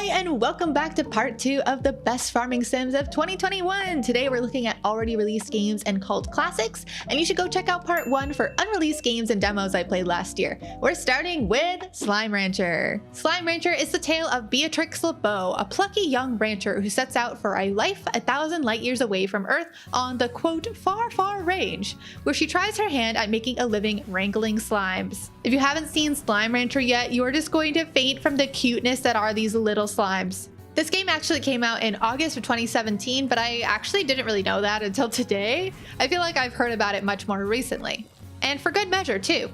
and welcome back to part 2 of the best farming sims of 2021. Today we're looking at already released games and cult classics, and you should go check out part 1 for unreleased games and demos I played last year. We're starting with Slime Rancher. Slime Rancher is the tale of Beatrix LeBeau, a plucky young rancher who sets out for a life 1,000 light years away from Earth on the quote far far range, where she tries her hand at making a living wrangling slimes. If you haven't seen Slime Rancher yet, you are just going to faint from the cuteness that are these little slimes. This game actually came out in August of 2017, but I actually didn't really know that until today. I feel like I've heard about it much more recently. And for good measure too.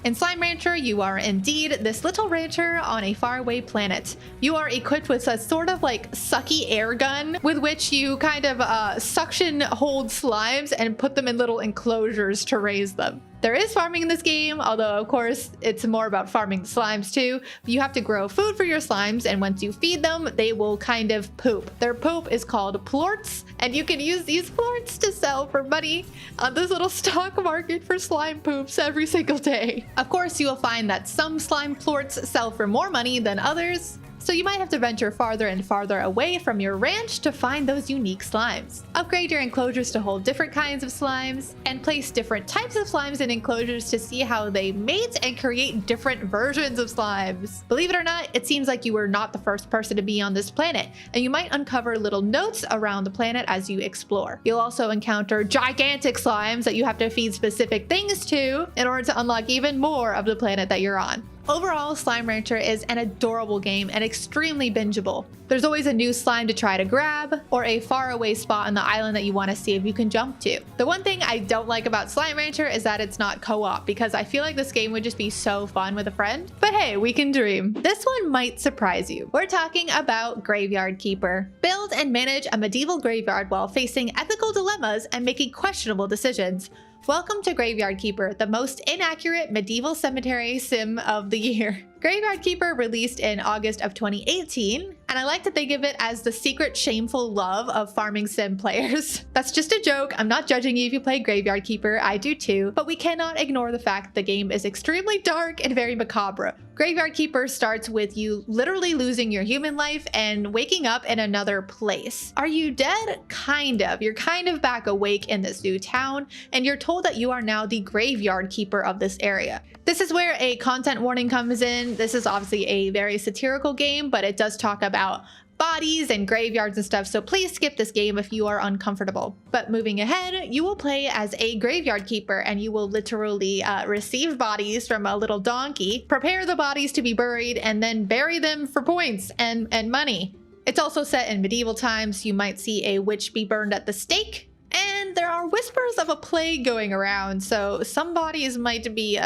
In Slime Rancher, you are indeed this little rancher on a faraway planet. You are equipped with a sort of like sucky air gun with which you kind of suction hold slimes and put them in little enclosures to raise them. There is farming in this game, although of course it's more about farming the slimes too. You have to grow food for your slimes, and once you feed them, they will kind of poop. Their poop is called plorts, and you can use these plorts to sell for money on this little stock market for slime poops every single day. Of course, you will find that some slime plorts sell for more money than others, so you might have to venture farther and farther away from your ranch to find those unique slimes. Upgrade your enclosures to hold different kinds of slimes, and place different types of slimes in enclosures to see how they mate and create different versions of slimes. Believe it or not, it seems like you were not the first person to be on this planet, and you might uncover little notes around the planet as you explore. You'll also encounter gigantic slimes that you have to feed specific things to in order to unlock even more of the planet that you're on. Overall, Slime Rancher is an adorable game and extremely bingeable. There's always a new slime to try to grab, or a faraway spot on the island that you want to see if you can jump to. The one thing I don't like about Slime Rancher is that it's not co-op, because I feel like this game would just be so fun with a friend. But hey, we can dream. This one might surprise you. We're talking about Graveyard Keeper. Build and manage a medieval graveyard while facing ethical dilemmas and making questionable decisions. Welcome to Graveyard Keeper, the most inaccurate medieval cemetery sim of the year. Graveyard Keeper released in August of 2018, and I like to think of it as the secret shameful love of farming sim players. That's just a joke. I'm not judging you if you play Graveyard Keeper, I do too, but we cannot ignore the fact the game is extremely dark and very macabre. Graveyard Keeper starts with you literally losing your human life and waking up in another place. Are you dead? Kind of. You're kind of back awake in this new town, and you're told that you are now the Graveyard Keeper of this area. This is where a content warning comes in. This is obviously a very satirical game, but it does talk about bodies and graveyards and stuff, so please skip this game if you are uncomfortable. But moving ahead, you will play as a graveyard keeper, and you will literally receive bodies from a little donkey, prepare the bodies to be buried, and then bury them for points and money. It's also set in medieval times. You might see a witch be burned at the stake, and there are whispers of a plague going around, so some bodies might be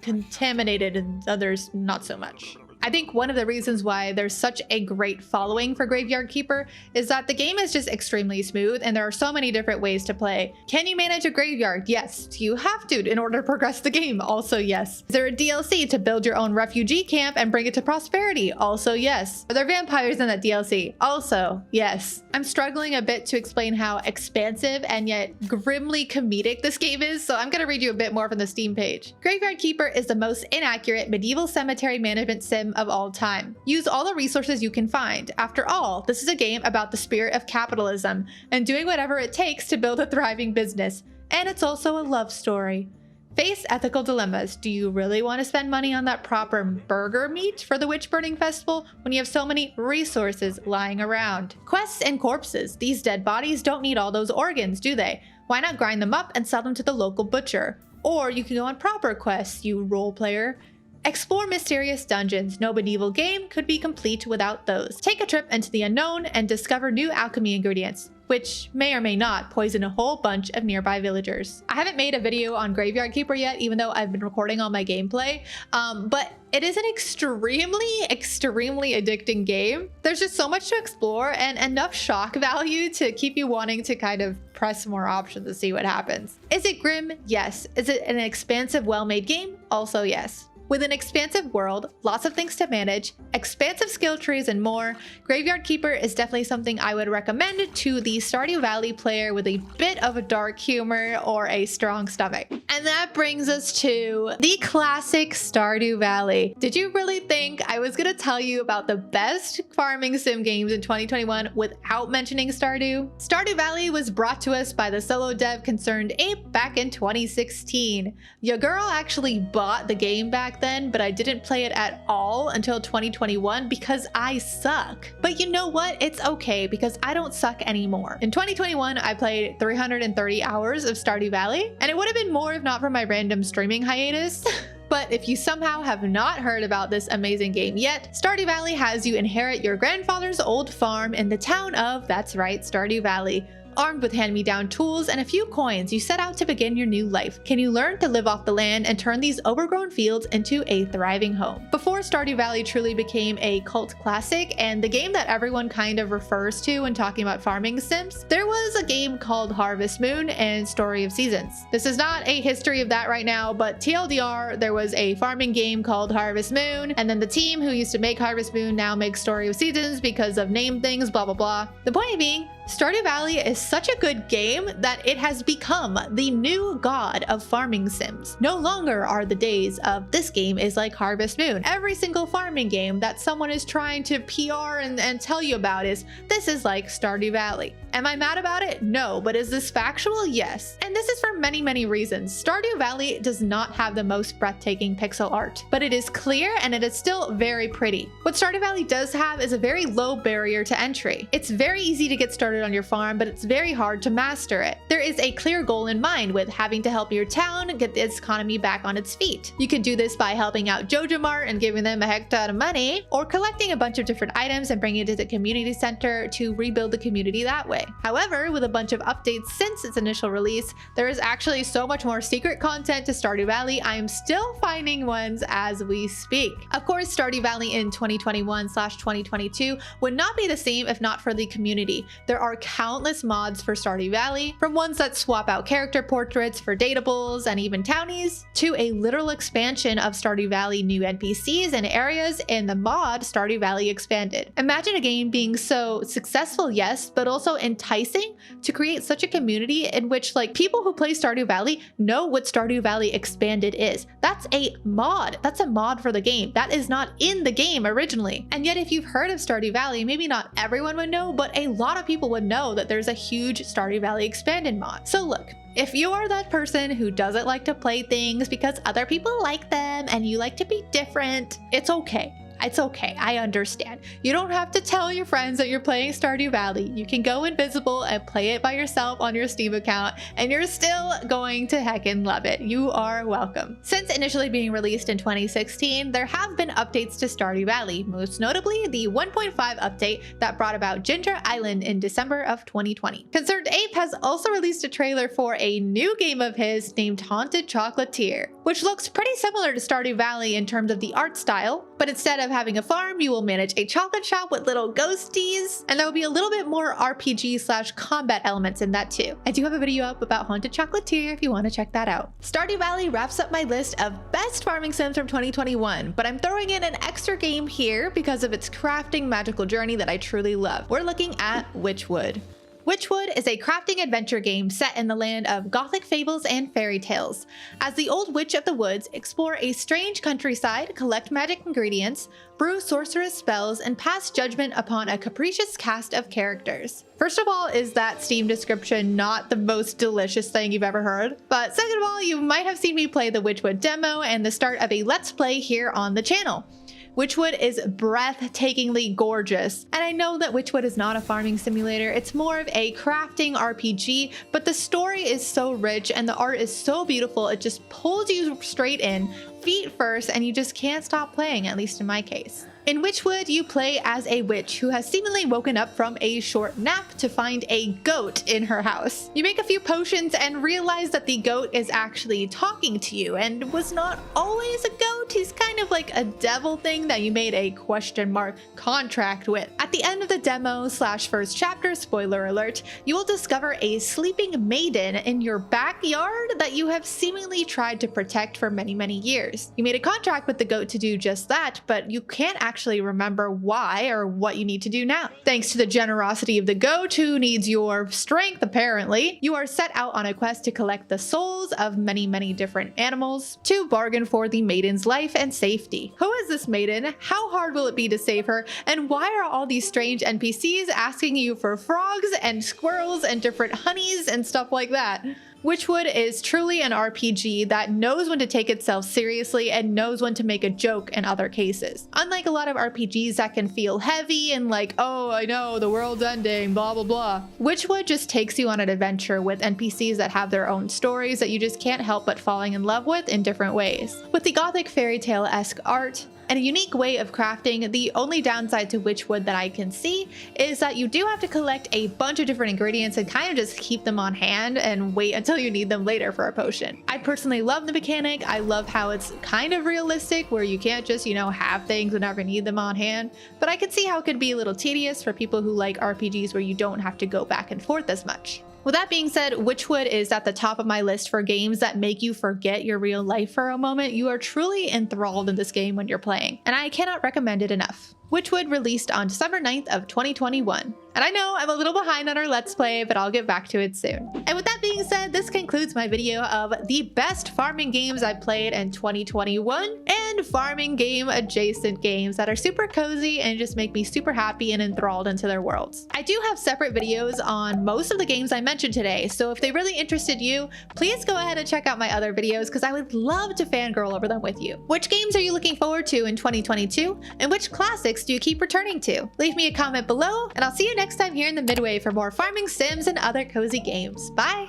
contaminated and others not so much. I think one of the reasons why there's such a great following for Graveyard Keeper is that the game is just extremely smooth, and there are so many different ways to play. Can you manage a graveyard? Yes. Do you have to in order to progress the game? Also yes. Is there a DLC to build your own refugee camp and bring it to prosperity? Also yes. Are there vampires in that DLC? Also yes. I'm struggling a bit to explain how expansive and yet grimly comedic this game is, so I'm going to read you a bit more from the Steam page. Graveyard Keeper is the most inaccurate medieval cemetery management sim of all time. Use all the resources you can find. After all, this is a game about the spirit of capitalism and doing whatever it takes to build a thriving business. And it's also a love story. Face ethical dilemmas. Do you really want to spend money on that proper burger meat for the witch burning festival when you have so many resources lying around? Quests and corpses. These dead bodies don't need all those organs, do they? Why not grind them up and sell them to the local butcher? Or you can go on proper quests, you role player. Explore mysterious dungeons. No medieval game could be complete without those. Take a trip into the unknown and discover new alchemy ingredients, which may or may not poison a whole bunch of nearby villagers. I haven't made a video on Graveyard Keeper yet, even though I've been recording all my gameplay, but it is an extremely addicting game. There's just so much to explore and enough shock value to keep you wanting to kind of press more options to see what happens. Is it grim? Yes. Is it an expansive, well-made game? Also yes. With an expansive world, lots of things to manage, expansive skill trees, and more, Graveyard Keeper is definitely something I would recommend to the Stardew Valley player with a bit of a dark humor or a strong stomach. And that brings us to the classic Stardew Valley. Did you really think I was gonna tell you about the best farming sim games in 2021 without mentioning Stardew? Stardew Valley was brought to us by the solo dev Concerned Ape back in 2016. Your girl actually bought the game back then, but I didn't play it at all until 2021 because I suck. But you know what? It's okay because I don't suck anymore. In 2021, I played 330 hours of Stardew Valley, and it would have been more if not for my random streaming hiatus. But if you somehow have not heard about this amazing game yet, Stardew Valley has you inherit your grandfather's old farm in the town of, that's right, Stardew Valley. Armed with hand-me-down tools and a few coins, you set out to begin your new life. Can you learn to live off the land and turn these overgrown fields into a thriving home? Before Stardew Valley truly became a cult classic and the game that everyone kind of refers to when talking about farming sims, there was a game called Harvest Moon and Story of Seasons. This is not a history of that right now, but TLDR, there was a farming game called Harvest Moon, and then the team who used to make Harvest Moon now makes Story of Seasons because of name things, blah blah blah. The point being, Stardew Valley is such a good game that it has become the new god of farming sims. No longer are the days of this game is like Harvest Moon. Every single farming game that someone is trying to PR and tell you about is, this is like Stardew Valley. Am I mad about it? No, but is this factual? Yes. And this is for many, many reasons. Stardew Valley does not have the most breathtaking pixel art, but it is clear and it is still very pretty. What Stardew Valley does have is a very low barrier to entry. It's very easy to get started on your farm, but it's very hard to master it. There is a clear goal in mind with having to help your town get its economy back on its feet. You can do this by helping out Jojo Mart and giving them a heck ton of money, or collecting a bunch of different items and bringing it to the community center to rebuild the community that way. However, with a bunch of updates since its initial release, there is actually so much more secret content to Stardew Valley. I am still finding ones as we speak. Of course, Stardew Valley in 2021/2022 would not be the same if not for the community. There are countless mods for Stardew Valley, from ones that swap out character portraits for datables and even townies, to a literal expansion of Stardew Valley new NPCs and areas in the mod Stardew Valley Expanded. Imagine a game being so successful, yes, but also enticing to create such a community in which people who play Stardew Valley know what Stardew Valley Expanded is. That's a mod. That's a mod for the game. That is not in the game originally. And yet if you've heard of Stardew Valley, maybe not everyone would know, but a lot of people would know that there's a huge Stardew Valley Expanded mod. So look, if you are that person who doesn't like to play things because other people like them and you like to be different, it's okay. It's okay, I understand. You don't have to tell your friends that you're playing Stardew Valley. You can go invisible and play it by yourself on your Steam account, and you're still going to heckin' love it. You are welcome. Since initially being released in 2016, there have been updates to Stardew Valley, most notably the 1.5 update that brought about Ginger Island in December of 2020. Concerned Ape has also released a trailer for a new game of his named Haunted Chocolatier, which looks pretty similar to Stardew Valley in terms of the art style, but instead of having a farm, you will manage a chocolate shop with little ghosties, and there will be a little bit more RPG/combat elements in that too. I do have a video up about Haunted Chocolatier if you want to check that out. Stardew Valley wraps up my list of best farming sims from 2021, but I'm throwing in an extra game here because of its crafting magical journey that I truly love. We're looking at Wytchwood. Wytchwood is a crafting adventure game set in the land of gothic fables and fairy tales. As the old witch of the woods, explore a strange countryside, collect magic ingredients, brew sorcerous spells, and pass judgment upon a capricious cast of characters. First of all, is that Steam description not the most delicious thing you've ever heard? But second of all, you might have seen me play the Wytchwood demo and the start of a Let's Play here on the channel. Wytchwood is breathtakingly gorgeous, and I know that Wytchwood is not a farming simulator, it's more of a crafting RPG, but the story is so rich and the art is so beautiful, it just pulls you straight in, feet first, and you just can't stop playing, at least in my case. In Wytchwood, you play as a witch who has seemingly woken up from a short nap to find a goat in her house. You make a few potions and realize that the goat is actually talking to you and was not always a goat. He's kind of like a devil thing that you made a question mark contract with. At the end of the demo / first chapter, spoiler alert, you will discover a sleeping maiden in your backyard that you have seemingly tried to protect for many years. You made a contract with the goat to do just that, but you can't actually remember why or what you need to do now. Thanks to the generosity of the goat, who needs your strength apparently, you are set out on a quest to collect the souls of many different animals to bargain for the maiden's life and safety. Who is this maiden? How hard will it be to save her? And why are all these strange NPCs asking you for frogs and squirrels and different honeys and stuff like that? Wytchwood is truly an RPG that knows when to take itself seriously and knows when to make a joke in other cases. Unlike a lot of RPGs that can feel heavy and like, oh, I know, the world's ending, blah blah blah. Wytchwood just takes you on an adventure with NPCs that have their own stories that you just can't help but falling in love with in different ways. With the gothic fairy tale-esque art and a unique way of crafting, the only downside to Wytchwood that I can see is that you do have to collect a bunch of different ingredients and kind of just keep them on hand and wait until you need them later for a potion. I personally love the mechanic. I love how it's kind of realistic where you can't just, you know, have things whenever you need them on hand, but I can see how it could be a little tedious for people who like RPGs where you don't have to go back and forth as much. With that being said, Wytchwood is at the top of my list for games that make you forget your real life for a moment. You are truly enthralled in this game when you're playing, and I cannot recommend it enough. Wytchwood released on December 9th of 2021. And I know I'm a little behind on our Let's Play, but I'll get back to it soon. And with that being said, this concludes my video of the best farming games I played in 2021 and farming game adjacent games that are super cozy and just make me super happy and enthralled into their worlds. I do have separate videos on most of the games I mentioned today, so if they really interested you, please go ahead and check out my other videos because I would love to fangirl over them with you. Which games are you looking forward to in 2022? And which classics do you keep returning to? Leave me a comment below, and I'll see you next time here in the Midway for more farming sims and other cozy games. Bye!